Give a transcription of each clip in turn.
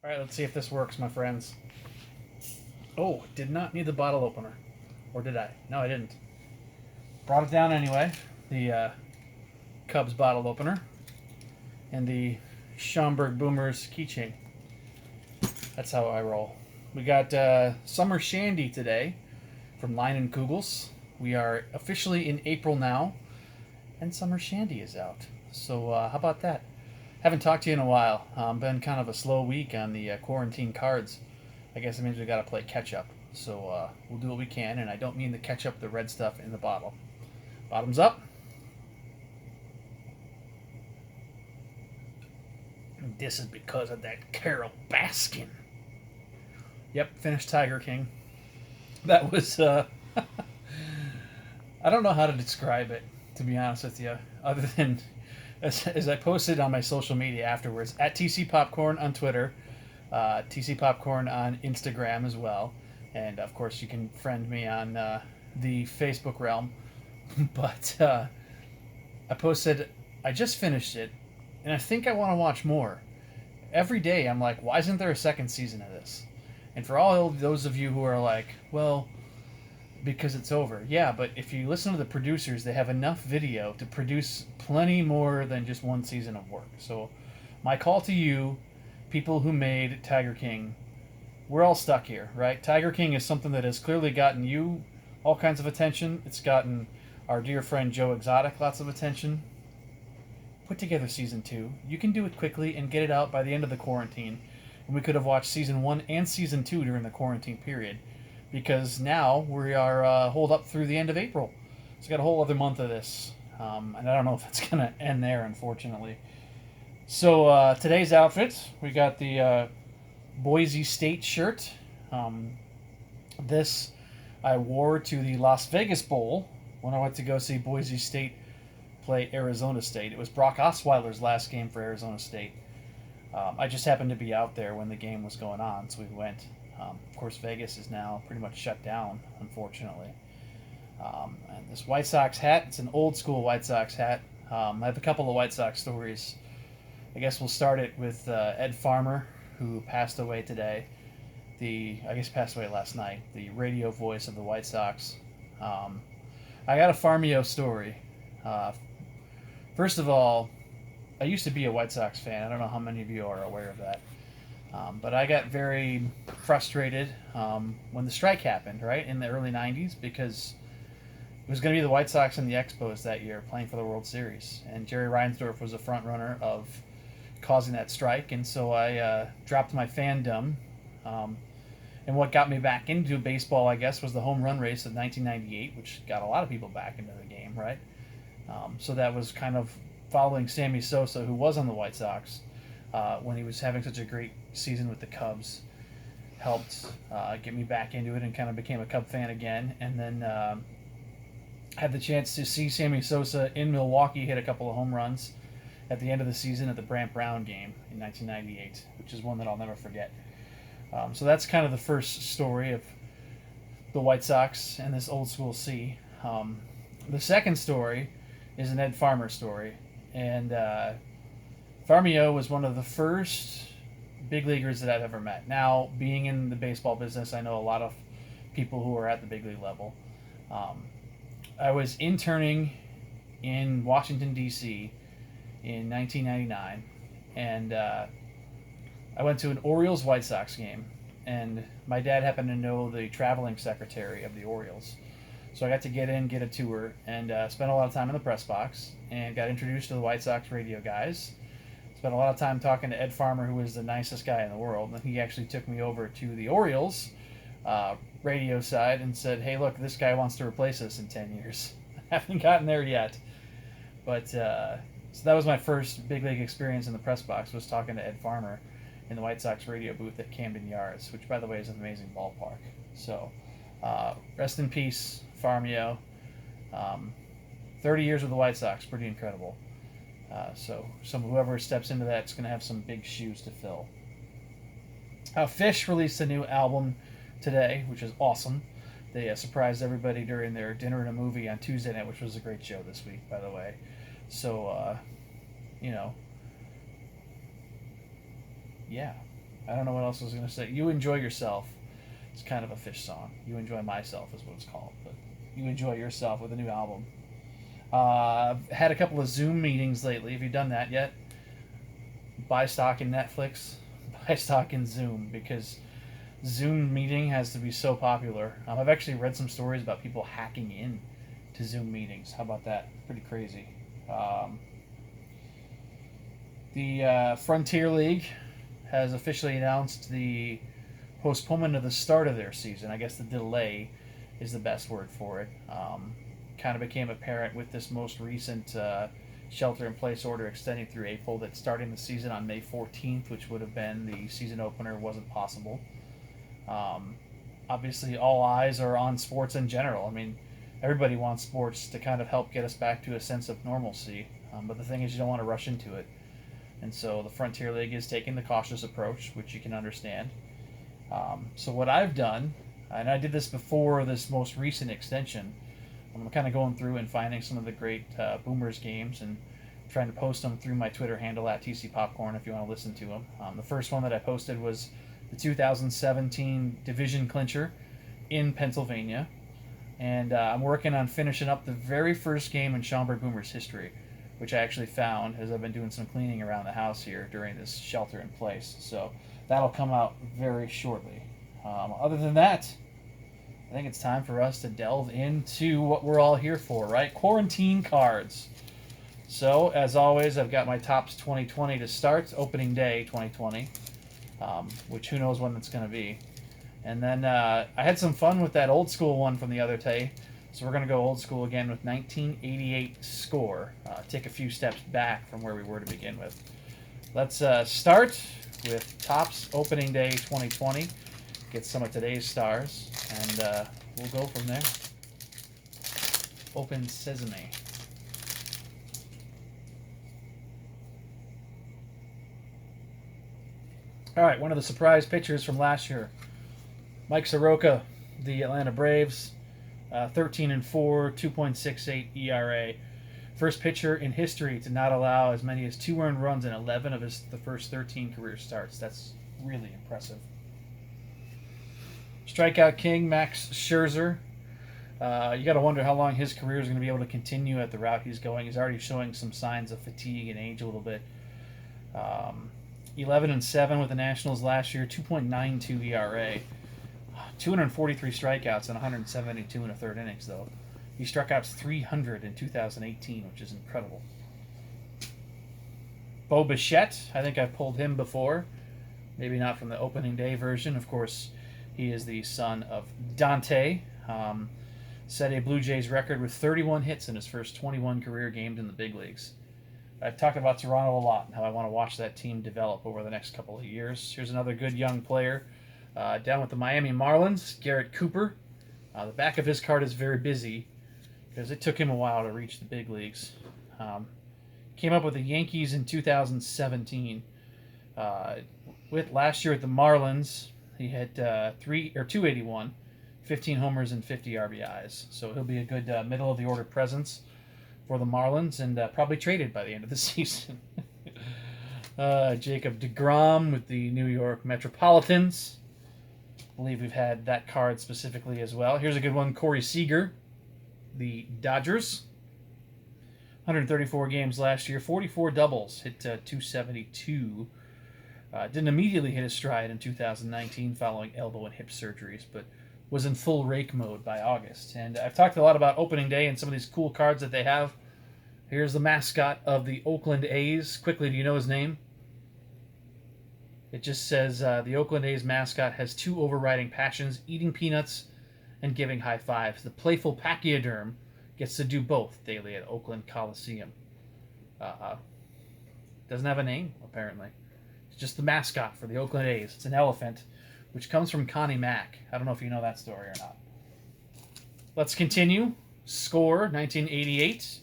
All right, let's see if this works, my friends. Oh, did not need the bottle opener. Or did I? No, I didn't. Brought it down anyway. The Cubs bottle opener. And the Schaumburg Boomers keychain. That's how I roll. We got Summer Shandy today from Line and Kugels. We are officially in April now, and Summer Shandy is out. So how about that? Haven't talked to you in a while. Been kind of a slow week on the quarantine cards. I guess it means we got to play catch up. So we'll do what we can, and I don't mean to catch up the red stuff in the bottle. Bottoms up. And this is because of that Carol Baskin. Yep, finished Tiger King. That was. I don't know how to describe it, to be honest with you, other than as I posted on my social media afterwards at TC Popcorn on Twitter, TC Popcorn on Instagram as well, and of course you can friend me on the Facebook realm. But I posted, I just finished it, and I think I want to watch more. Every day I'm like, why isn't there a second season of this? And for all those of you who are like, well, because it's over. Yeah, but if you listen to the producers, they have enough video to produce plenty more than just one season of work. So, my call to you, people who made Tiger King, we're all stuck here, right? Tiger King is something that has clearly gotten you all kinds of attention. It's gotten our dear friend Joe Exotic lots of attention. Put together season 2. You can do it quickly and get it out by the end of the quarantine. And we could have watched season 1 and season 2 during the quarantine period, because now we are holed up through the end of April. So we got a whole other month of this, and I don't know if it's gonna end there, unfortunately. So today's outfit, we got the Boise State shirt. This I wore to the Las Vegas Bowl when I went to go see Boise State play Arizona State. It was Brock Osweiler's last game for Arizona State. I just happened to be out there when the game was going on, so we went. Of course, Vegas is now pretty much shut down, unfortunately. And this White Sox hat, it's an old school White Sox hat. I have a couple of White Sox stories. I guess we'll start it with Ed Farmer, who passed away today. I guess passed away last night, the radio voice of the White Sox. I got a Farmio story. First of all, I used to be a White Sox fan. I don't know how many of you are aware of that. But I got very frustrated when the strike happened, right, in the early 90s, because it was going to be the White Sox and the Expos that year playing for the World Series. And Jerry Reinsdorf was a front runner of causing that strike. And so I dropped my fandom. And what got me back into baseball, I guess, was the home run race of 1998, which got a lot of people back into the game, right? So that was kind of following Sammy Sosa, who was on the White Sox when he was having such a great season with the Cubs. Helped get me back into it and kind of became a Cub fan again. And then had the chance to see Sammy Sosa in Milwaukee hit a couple of home runs at the end of the season at the Brant Brown game in 1998, which is one that I'll never forget. So that's kind of the first story of the White Sox and this old school C. The second story is an Ed Farmer story. And Farmio was one of the first big leaguers that I've ever met. Now, being in the baseball business, I know a lot of people who are at the big league level. I was interning in Washington, D.C. in 1999, and I went to an Orioles-White Sox game, and my dad happened to know the traveling secretary of the Orioles. So I got to get in, get a tour, and spent a lot of time in the press box, and got introduced to the White Sox radio guys. Spent a lot of time talking to Ed Farmer, who was the nicest guy in the world, and he actually took me over to the Orioles radio side and said, hey, look, this guy wants to replace us in 10 years. I haven't gotten there yet. But so that was my first big league experience in the press box, was talking to Ed Farmer in the White Sox radio booth at Camden Yards, which, by the way, is an amazing ballpark. So rest in peace, Farmio. 30 years with the White Sox, pretty incredible. So whoever steps into that is going to have some big shoes to fill. Phish released a new album today, which is awesome. They surprised everybody during their dinner and a movie on Tuesday night, which was a great show this week, by the way. So, yeah. I don't know what else I was going to say. You Enjoy Yourself. It's kind of a Phish song. You Enjoy Myself is what it's called. But You Enjoy Yourself with a new album. I've had a couple of Zoom meetings lately. Have you done that yet? Buy stock in Netflix. Buy stock in Zoom, because Zoom meeting has to be so popular. I've actually read some stories about people hacking in to Zoom meetings. How about that? Pretty crazy. The Frontier League has officially announced the postponement of the start of their season. I guess the delay is the best word for it. Kind of became apparent with this most recent shelter-in-place order extending through April that starting the season on May 14th, which would have been the season opener, wasn't possible. Obviously, all eyes are on sports in general. I mean, everybody wants sports to kind of help get us back to a sense of normalcy. But the thing is, you don't want to rush into it. And so the Frontier League is taking the cautious approach, which you can understand. So what I've done, and I did this before this most recent extension, I'm kind of going through and finding some of the great Boomers games and trying to post them through my Twitter handle at TC Popcorn if you want to listen to them. The first one that I posted was the 2017 division clincher in Pennsylvania. And I'm working on finishing up the very first game in Schaumburg Boomers history, which I actually found as I've been doing some cleaning around the house here during this shelter in place. So that'll come out very shortly. Other than that, I think it's time for us to delve into what we're all here for, right? Quarantine cards. So, as always, I've got my Topps 2020 to start, opening day 2020, which who knows when it's going to be. And then I had some fun with that old school one from the other day. So we're going to go old school again with 1988 score. Take a few steps back from where we were to begin with. Let's start with Topps opening day 2020. Get some of today's stars, and we'll go from there. Open sesame. All right, one of the surprise pitchers from last year, Mike Soroka, the Atlanta Braves, 13-4, 2.68 ERA. First pitcher in history to not allow as many as 2 earned runs in 11 of the first 13 career starts. That's really impressive. Strikeout king, Max Scherzer. You got to wonder how long his career is going to be able to continue at the route he's going. He's already showing some signs of fatigue and age a little bit. 11-7 with the Nationals last year, 2.92 ERA. 243 strikeouts and 172 in a third innings, though. He struck out 300 in 2018, which is incredible. Bo Bichette, I think I've pulled him before. Maybe not from the opening day version. Of course, he is the son of Dante. Set a Blue Jays record with 31 hits in his first 21 career games in the big leagues. I've talked about Toronto a lot and how I want to watch that team develop over the next couple of years. Here's another good young player down with the Miami Marlins, Garrett Cooper. The back of his card is very busy because it took him a while to reach the big leagues. Came up with the Yankees in 2017. With last year at the Marlins, he had 281, 15 homers and 50 RBIs. So he'll be a good middle of the order presence for the Marlins, and probably traded by the end of the season. Jacob deGrom with the New York Metropolitans. I believe we've had that card specifically as well. Here's a good one, Corey Seager, the Dodgers. 134 games last year, 44 doubles, hit 272. Didn't immediately hit his stride in 2019 following elbow and hip surgeries, but was in full rake mode by August. And I've talked a lot about opening day and some of these cool cards that they have. Here's the mascot of the Oakland A's. Quickly, do you know his name? It just says the Oakland A's mascot has 2 overriding passions, eating peanuts and giving high fives. The playful pachyderm gets to do both daily at Oakland Coliseum. Doesn't have a name, apparently. It's just the mascot for the Oakland A's. It's an elephant, which comes from Connie Mack. I don't know if you know that story or not. Let's continue. Score, 1988.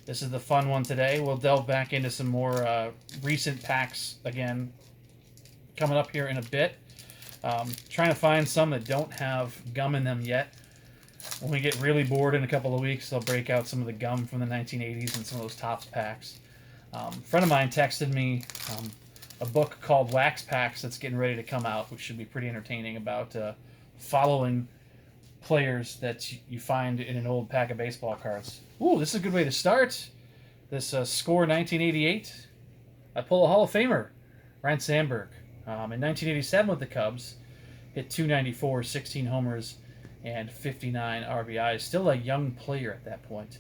This is the fun one today. We'll delve back into some more recent packs again coming up here in a bit. Trying to find some that don't have gum in them yet. When we get really bored in a couple of weeks, I'll break out some of the gum from the 1980s and some of those Topps packs. A friend of mine texted me a book called Wax Packs that's getting ready to come out, which should be pretty entertaining about following players that you find in an old pack of baseball cards. Ooh, this is a good way to start. This Score 1988. I pull a Hall of Famer, Ryan Sandberg. In 1987 with the Cubs, hit 294, 16 homers, and 59 RBIs. Still a young player at that point.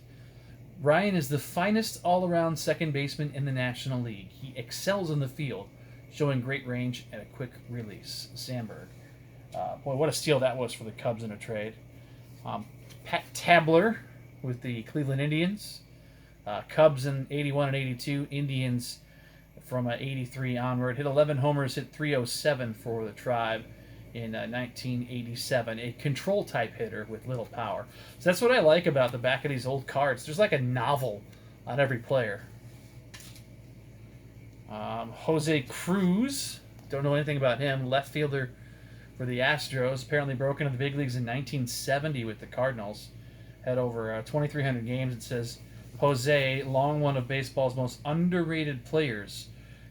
Ryan is the finest all-around second baseman in the National League. He excels in the field, showing great range and a quick release. Sandberg. Boy, what a steal that was for the Cubs in a trade. Pat Tabler with the Cleveland Indians. Cubs in 81 and 82. Indians from 83 onward. Hit 11 homers, hit 307 for the Tribe in 1987. A control-type hitter with little power. So that's what I like about the back of these old cards. There's like a novel on every player. Jose Cruz. Don't know anything about him. Left fielder for the Astros. Apparently broken into the big leagues in 1970 with the Cardinals. Had over 2,300 games. It says Jose, long one of baseball's most underrated players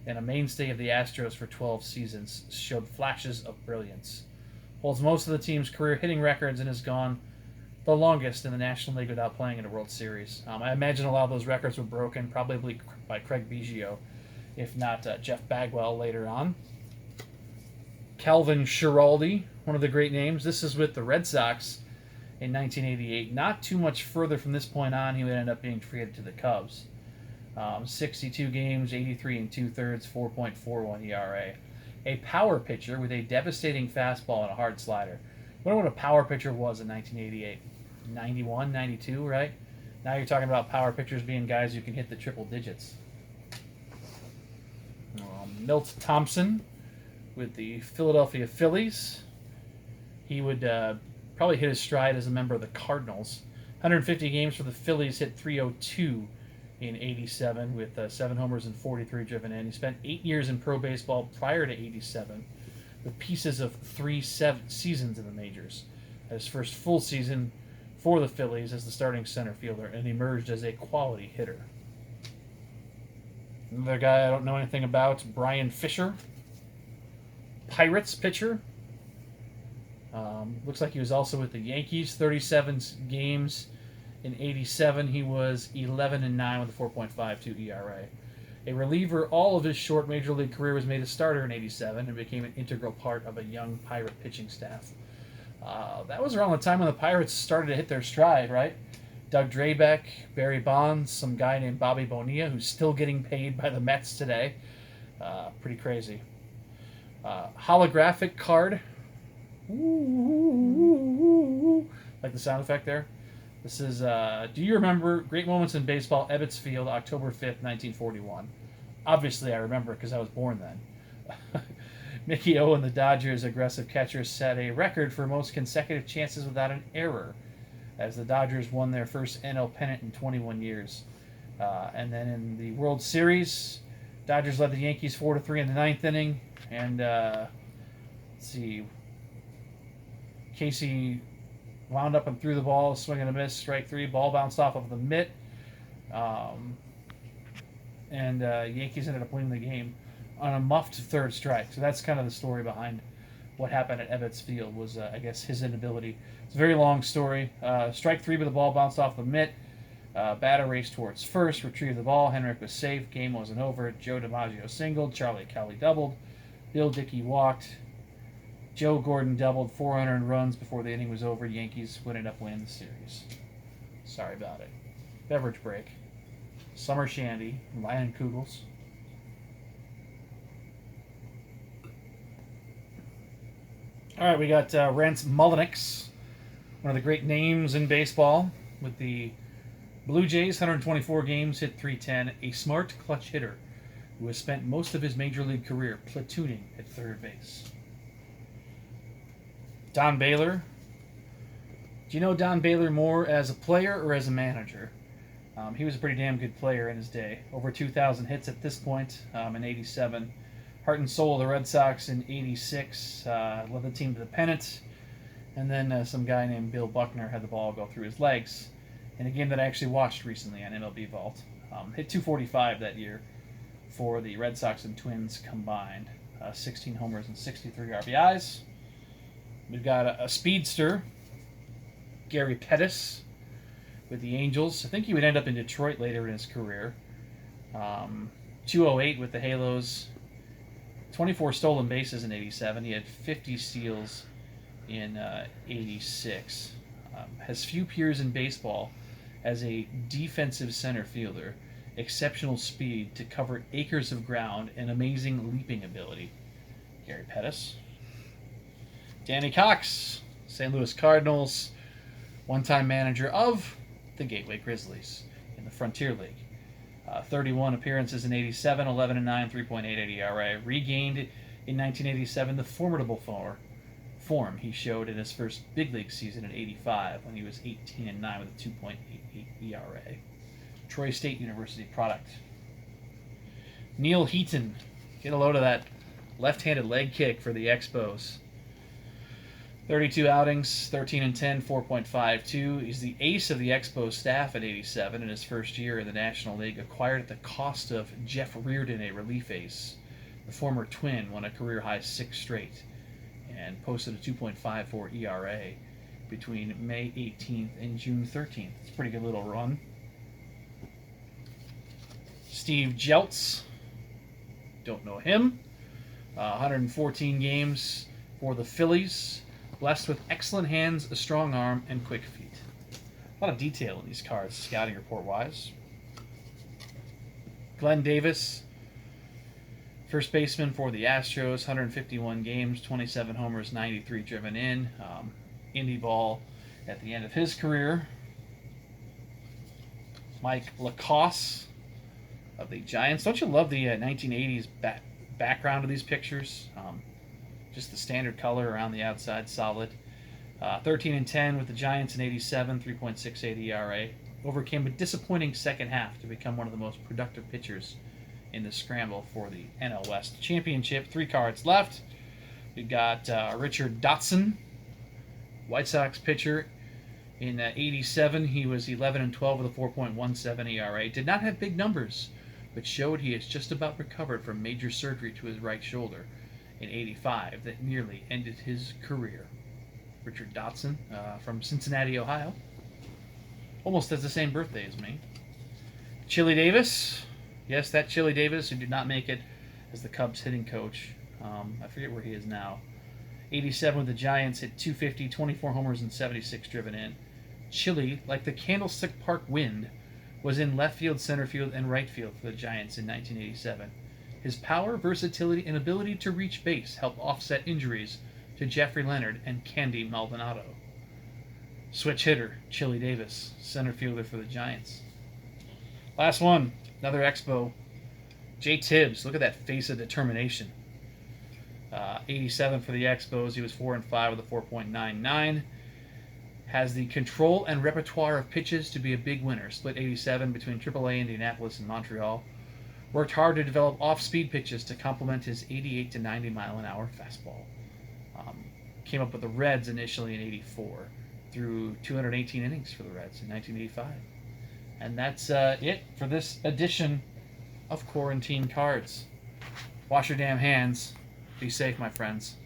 and a mainstay of the Astros for 12 seasons, showed flashes of brilliance. Holds most of the team's career hitting records and has gone the longest in the National League without playing in a World Series. I imagine a lot of those records were broken, probably by Craig Biggio, if not Jeff Bagwell later on. Calvin Schiraldi, one of the great names. This is with the Red Sox in 1988. Not too much further from this point on, he would end up being traded to the Cubs. 62 games, 83 and 2/3, 4.41 ERA. A power pitcher with a devastating fastball and a hard slider. I wonder what a power pitcher was in 1988. 91, 92, right? Now you're talking about power pitchers being guys who can hit the triple digits. Milt Thompson with the Philadelphia Phillies. He would probably hit his stride as a member of the Cardinals. 150 games for the Phillies, hit 302 in 87 with 7 homers and 43 driven in. He spent 8 years in pro baseball prior to 87 with pieces of 3 seasons in the majors. His first full season for the Phillies as the starting center fielder and emerged as a quality hitter. Another guy I don't know anything about, Brian Fisher. Pirates pitcher. Looks like he was also with the Yankees. 37 games in 87. He was 11 and 9 with a 4.52 ERA. A reliever, all of his short major league career was made a starter in 87 and became an integral part of a young Pirate pitching staff. That was around the time when the Pirates started to hit their stride, right? Doug Drabeck, Barry Bonds, some guy named Bobby Bonilla, who's still getting paid by the Mets today. Pretty crazy. Holographic card. Ooh, like the sound effect there. This is, do you remember Great Moments in Baseball, Ebbets Field, October 5th, 1941? Obviously, I remember because I was born then. Mickey O and the Dodgers' aggressive catchers set a record for most consecutive chances without an error, as the Dodgers won their first NL pennant in 21 years. And then in the World Series, Dodgers led the Yankees 4-3 in the 9th inning. And, let's see, Casey wound up and threw the ball, swing and a miss, strike 3, ball bounced off of the mitt. Yankees ended up winning the game on a muffed third strike. So that's kind of the story behind what happened at Ebbets Field was, I guess, his inability. It's a very long story. Strike 3, but the ball bounced off the mitt. Batter raced towards first, retrieved the ball. Henrik was safe. Game wasn't over. Joe DiMaggio singled. Charlie Kelly doubled. Bill Dickey walked. Joe Gordon doubled. 400 runs before the inning was over. Yankees would end up winning the series. Sorry about it. Beverage break. Summer Shandy. Lion Kugels. All right, we got Rance Mulliniks, one of the great names in baseball, with the Blue Jays, 124 games, hit 310, a smart clutch hitter who has spent most of his major league career platooning at third base. Don Baylor. Do you know Don Baylor more as a player or as a manager? He was a pretty damn good player in his day. Over 2,000 hits at this point in 87. Heart and soul of the Red Sox in 86. Led the team to the pennant. And then some guy named Bill Buckner had the ball go through his legs in a game that I actually watched recently on MLB Vault. Hit 245 that year. for the Red Sox and Twins combined. 16 homers and 63 RBIs. We've got a speedster, Gary Pettis, with the Angels. I think he would end up in Detroit later in his career. 208 with the Halos. 24 stolen bases in 87. He had 50 steals in 86. Has few peers in baseball as a defensive center fielder. Exceptional speed to cover acres of ground and amazing leaping ability. Gary Pettis. Danny Cox, St. Louis Cardinals, one-time manager of the Gateway Grizzlies in the Frontier League. 31 appearances in 87, 11-9, 3.88 ERA. Regained in 1987 the formidable form he showed in his first big league season in 85 when he was 18-9 with a 2.88 ERA. Troy State University product. Neil Heaton, get a load of that left-handed leg kick for the Expos. 32 outings, 13-10, 4.52. He's the ace of the Expos staff at 87 in his first year in the National League, acquired at the cost of Jeff Reardon, a relief ace. The former Twin won a career-high 6 straight and posted a 2.54 ERA between May 18th and June 13th. It's a pretty good little run. Steve Jeltz, don't know him. 114 games for the Phillies. Blessed with excellent hands, a strong arm, and quick feet. A lot of detail in these cards, scouting report-wise. Glenn Davis, first baseman for the Astros, 151 games, 27 homers, 93 driven in. Indie ball at the end of his career. Mike Lacoste of the Giants. Don't you love the 1980s background of these pictures? Just the standard color around the outside, solid. 13-10 with the Giants in 87, 3.68 ERA. Overcame a disappointing second half to become one of the most productive pitchers in the scramble for the NL West Championship. 3 cards left. We've got Richard Dotson, White Sox pitcher. In 87, he was 11-12 with a 4.17 ERA. Did not have big numbers, but showed he has just about recovered from major surgery to his right shoulder in 85 that nearly ended his career. Richard Dotson from Cincinnati, Ohio. Almost has the same birthday as me. Chili Davis. Yes, that Chili Davis who did not make it as the Cubs hitting coach. I forget where he is now. 87 with the Giants, hit 250, 24 homers and 76 driven in. Chili, like the Candlestick Park Wind, was in left field, center field, and right field for the Giants in 1987. His power, versatility, and ability to reach base helped offset injuries to Jeffrey Leonard and Candy Maldonado. Switch hitter, Chili Davis, center fielder for the Giants. Last one, another Expo. Jay Tibbs, look at that face of determination. 87 for the Expos, he was 4-5 with a 4.99. Has the control and repertoire of pitches to be a big winner. Split 87 between AAA Indianapolis and Montreal. Worked hard to develop off-speed pitches to complement his 88 to 90 mile an hour fastball. Came up with the Reds initially in 84, through 218 innings for the Reds in 1985. And that's it for this edition of Quarantine Cards. Wash your damn hands. Be safe, my friends.